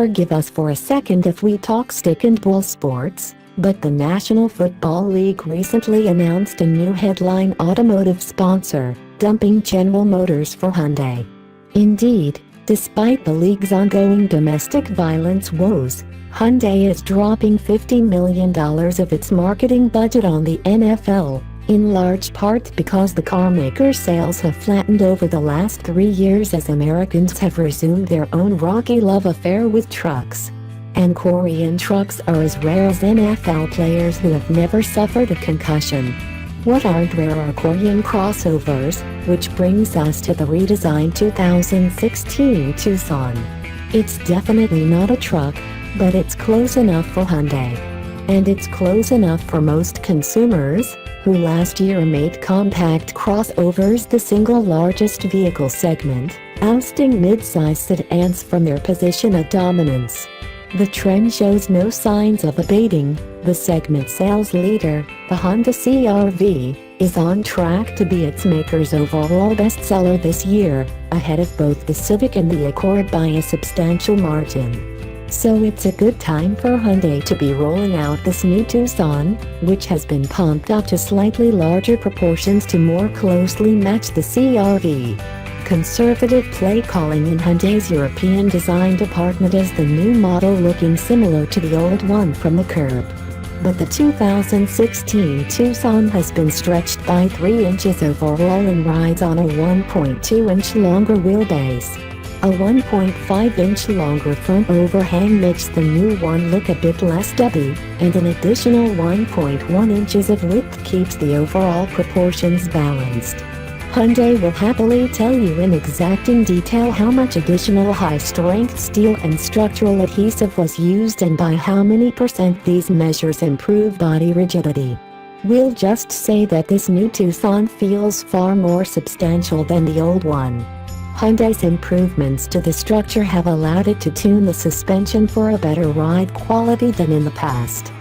forgive us for a second if we talk stick and ball sports, but the National Football League recently announced a new headline automotive sponsor, dumping General Motors for Hyundai. Indeed, despite the league's ongoing domestic violence woes, Hyundai is dropping $50 million of its marketing budget on the NFL, in large part because the carmaker's sales have flattened over the last 3 years as Americans have resumed their own rocky love affair with trucks. And Korean trucks are as rare as NFL players who have never suffered a concussion. What aren't rare are Korean crossovers, which brings us to the redesigned 2016 Tucson. It's definitely not a truck, but it's close enough for Hyundai. And it's close enough for most consumers, who last year made compact crossovers the single largest vehicle segment, ousting mid-size sedans from their position of dominance. The trend shows no signs of abating. The segment sales leader, the Honda CR-V, is on track to be its maker's overall bestseller this year, ahead of both the Civic and the Accord by a substantial margin. So it's a good time for Hyundai to be rolling out this new Tucson, which has been pumped up to slightly larger proportions to more closely match the CR-V. Conservative play calling in Hyundai's European design department has the new model looking similar to the old one from the curb. But the 2016 Tucson has been stretched by 3 inches overall and rides on a 1.2-inch longer wheelbase. A 1.5-inch longer front overhang makes the new one look a bit less stubby, and an additional 1.1 inches of width keeps the overall proportions balanced. Hyundai will happily tell you in exacting detail how much additional high-strength steel and structural adhesive was used and by how many percent these measures improve body rigidity. We'll just say that this new Tucson feels far more substantial than the old one. Hyundai's improvements to the structure have allowed it to tune the suspension for a better ride quality than in the past.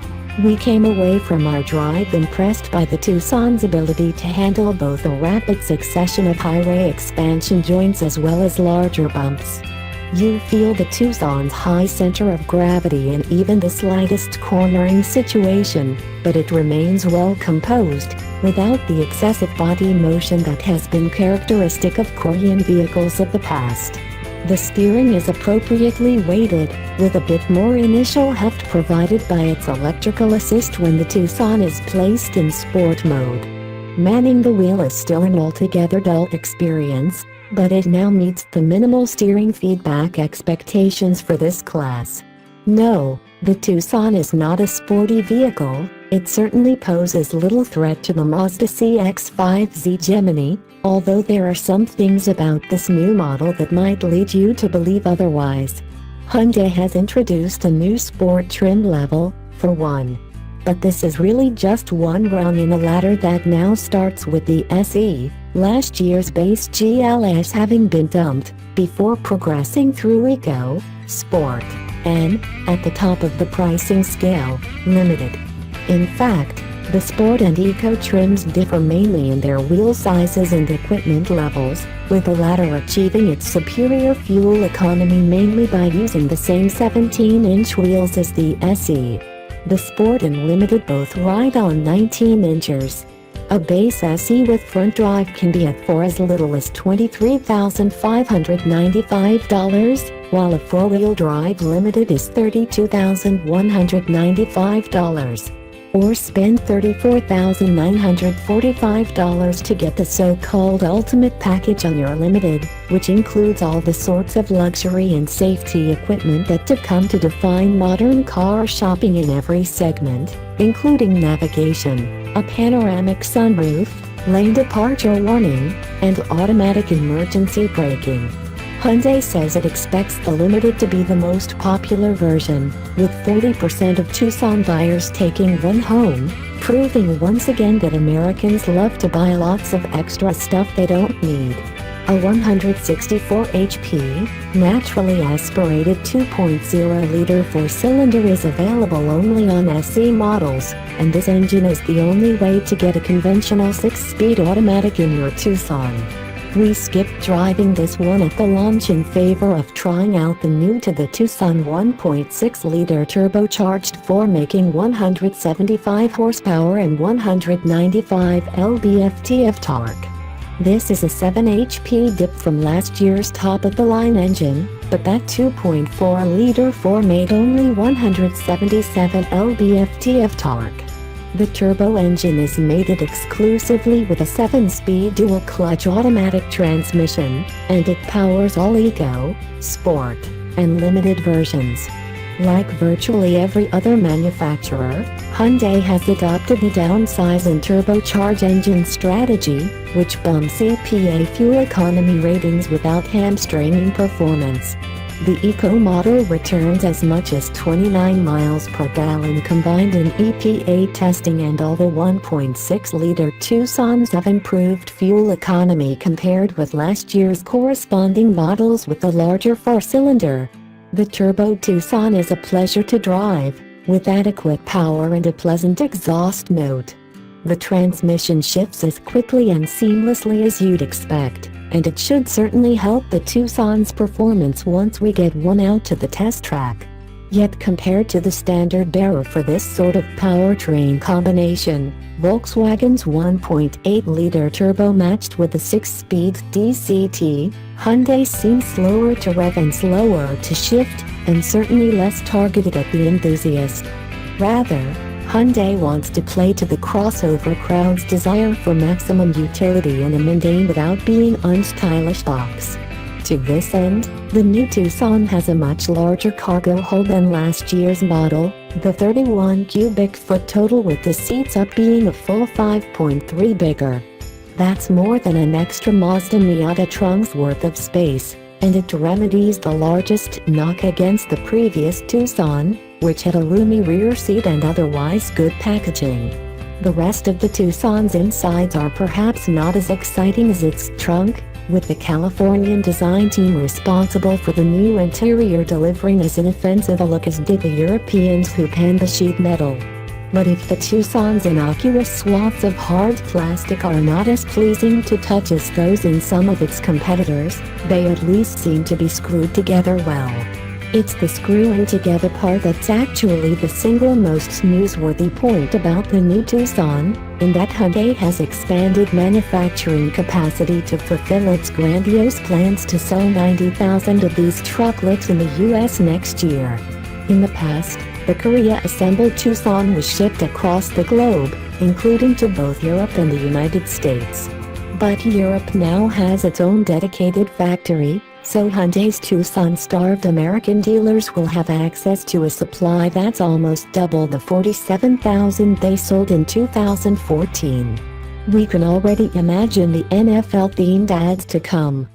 We came away from our drive impressed by the Tucson's ability to handle both a rapid succession of highway expansion joints as well as larger bumps. You feel the Tucson's high center of gravity in even the slightest cornering situation, but it remains well composed, without the excessive body motion that has been characteristic of Korean vehicles of the past. The steering is appropriately weighted, with a bit more initial heft provided by its electrical assist when the Tucson is placed in sport mode. Manning the wheel is still an altogether dull experience, but it now meets the minimal steering feedback expectations for this class. No, the Tucson is not a sporty vehicle. It certainly poses little threat to the Mazda CX-5 Gemini, although there are some things about this new model that might lead you to believe otherwise. Hyundai has introduced a new sport trim level, for one. But this is really just one rung in a ladder that now starts with the SE, last year's base GLS having been dumped, before progressing through Eco, Sport, and, at the top of the pricing scale, Limited. In fact, the Sport and Eco trims differ mainly in their wheel sizes and equipment levels, with the latter achieving its superior fuel economy mainly by using the same 17-inch wheels as the SE. The Sport and Limited both ride on 19 inches. A base SE with front drive can be at for as little as $23,595, while a four-wheel drive Limited is $32,195. Or spend $34,945 to get the so-called Ultimate Package on your Limited, which includes all the sorts of luxury and safety equipment that to come to define modern car shopping in every segment, including navigation, a panoramic sunroof, lane departure warning, and automatic emergency braking. Hyundai says it expects the Limited to be the most popular version, with 30% of Tucson buyers taking one home, proving once again that Americans love to buy lots of extra stuff they don't need. A 164 HP, naturally aspirated 2.0-liter four-cylinder is available only on SE models, and this engine is the only way to get a conventional 6-speed automatic in your Tucson. We skipped driving this one at the launch in favor of trying out the new to the Tucson 1.6-liter turbocharged 4 making 175 horsepower and 195 lb-ft torque. This is a 7 HP dip from last year's top-of-the-line engine, but that 2.4-liter 4 made only 177 lb-ft torque. The turbo engine is mated exclusively with a 7-speed dual-clutch automatic transmission, and it powers all Eco, Sport, and Limited versions. Like virtually every other manufacturer, Hyundai has adopted the downsize and turbocharge engine strategy, which bumps EPA fuel economy ratings without hamstringing performance. The Eco model returns as much as 29 miles per gallon combined in EPA testing, and all the 1.6-liter Tucsons have improved fuel economy compared with last year's corresponding models with the larger 4-cylinder. The Turbo Tucson is a pleasure to drive, with adequate power and a pleasant exhaust note. The transmission shifts as quickly and seamlessly as you'd expect, and it should certainly help the Tucson's performance once we get one out to the test track. Yet compared to the standard bearer for this sort of powertrain combination, Volkswagen's 1.8-liter turbo matched with the 6-speed DCT, Hyundai seems slower to rev and slower to shift, and certainly less targeted at the enthusiast. Rather, Hyundai wants to play to the crossover crowd's desire for maximum utility in a mundane without being unstylish box. To this end, the new Tucson has a much larger cargo hold than last year's model, the 31 cubic foot total, with the seats up being a full 5.3 bigger. That's more than an extra Mazda Miata trunk's worth of space, and it remedies the largest knock against the previous Tucson, which had a roomy rear seat and otherwise good packaging. The rest of the Tucson's insides are perhaps not as exciting as its trunk, with the Californian design team responsible for the new interior delivering as inoffensive a look as did the Europeans who panned the sheet metal. But if the Tucson's innocuous swaths of hard plastic are not as pleasing to touch as those in some of its competitors, they at least seem to be screwed together well. It's the screwing together part that's actually the single most newsworthy point about the new Tucson, in that Hyundai has expanded manufacturing capacity to fulfill its grandiose plans to sell 90,000 of these trucklets in the US next year. In the past, the Korea-assembled Tucson was shipped across the globe, including to both Europe and the United States. But Europe now has its own dedicated factory, so Hyundai's Tucson-starved American dealers will have access to a supply that's almost double the 47,000 they sold in 2014. We can already imagine the NFL-themed ads to come.